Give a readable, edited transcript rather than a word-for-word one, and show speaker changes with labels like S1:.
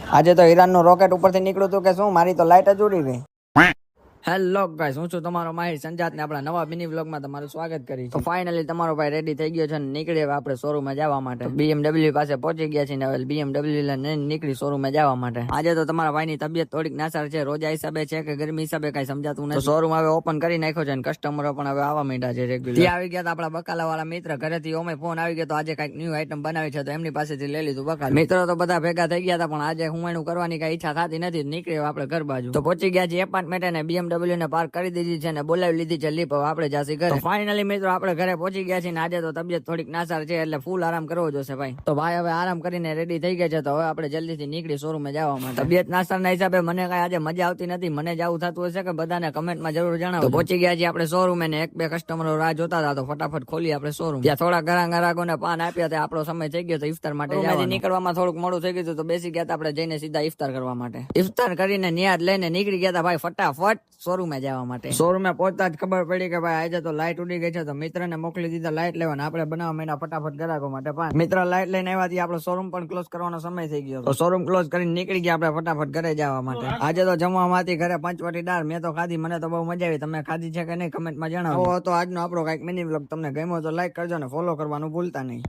S1: આજે તો ઈરાનનું રોકેટ ઉપરથી નીકળ્યું હતું કે શું, મારી તો લાઈટ જ ઉડી ગઈ. હેલો ગાઈસ, હું છું તમારો માહિર સંજાત ને આપણા નવા મિની વ્લોગમાં તમારું સ્વાગત કરી. તો ફાઇનલી તમારો ભાઈ રેડી થઈ ગયો છે ને નીકળી હવે આપણે શોરૂમમાં જવા માટે. BMW પાસે પહોંચી ગયા છે ને હવે BMW લઈને નીકળી શોરૂમમાં જવા માટે. આજે તો તમારા ભાઈની તબિયત થોડીક નાસાર છે, રોજા હિસાબે છે કે ગરમી હિસાબે કઈ સમજાતું નથી. શોરૂમ હવે ઓપન કરી નાખ્યો છે અને કસ્ટમરો પણ હવે આવવા માંડ્યા છે રેગ્યુલર. ત્યાં આવી ગયા આપણા બકાલા વાળા મિત્ર ઘરેથી ઓમે ફોન આવી ગયો તો આજે કઈક ન્યુ આઈટમ બનાવી છે તો એમની પાસેથી લઈ લીધું બકાલ. મિત્રો તો બધા ભેગા થઈ ગયા હતા પણ આજે હું એનું કરવાની કઈ ઈચ્છા થતી નથી, નીકળી આપણે ઘર બાજુ. તો પહોંચી ગયા છે એપાર્ટમેન્ટ અને BMW ને પાર્ક કરી દીધી છે ને બોલાવી લીધી છે લીપ. હવે આપણે જાસી ઘરે. ફાઇનલી મિત્રો આપણે ઘરે પહોંચી ગયા છીએ ને આજે તો તબિયત થોડીક નાસાર છે એટલે ફૂલ આરામ કરવો જોશે ભાઈ. તો ભાઈ હવે આરામ કરીને રેડી થઈ ગયા છે તો હવે આપણે જલ્દીથી નીકળી શોરૂમે જવા માટે. તબિયત નાસાર ના હિસાબે મને કઈ આજે મજા આવતી નથી, મને જવું થતું હશે કે બધાને કમેન્ટમાં જરૂર જણાવો. તો પહોંચી ગયા છીએ આપણે શોરૂમે ને એક બે કસ્ટમરો રાહ જોતા હતા તો ફટાફટ ખોલી આપણે શોરૂમ. ત્યાં થોડા ઘરાગોને પાન આપ્યા હતા, આપણો સમય થઈ ગયો તો ઇફતાર માટે નીકળવામાં થોડુંક મોડું થઈ ગયું તો બેસી ગયા આપણે જઈને સીધા ઇફતાર કરવા માટે. ઇફતાર કરીને નિયાદ લઈને નીકળી ગયા હતા ભાઈ ફટાફટ શોરૂમે જવા માટે. શોરૂમે પહોંચતા જ ખબર પડી કે ભાઈ આજે તો લાઈટ ઉડી ગઈ છે તો મિત્રને મોકલી દીધા લાઈટ લેવાને. આપણે બનાવવા માંડ્યા ફટાફટ ગ્રાહકો માટે પાન. મિત્ર લાઈટ લઈને આવ્યાથી આપણો શોરૂમ પણ ક્લોઝ કરવાનો સમય થઈ ગયો તો શોરૂમ ક્લોઝ કરીને નીકળી ગયા આપણે ફટાફટ ઘરે જવા માટે. આજે તો જમવામાંથી ઘરે પંચવટી દાળ મેં તો ખાધી, મને તો બહુ મજા આવી. તમે ખાધી છે કે નહીં કમેન્ટમાં જણાવો. તો આજનો આપણો કઈક મિની વ્લોગ તમને ગમ્યો તો લાઈક કરજો ને ફોલો કરવાનું ભૂલતા નહીં.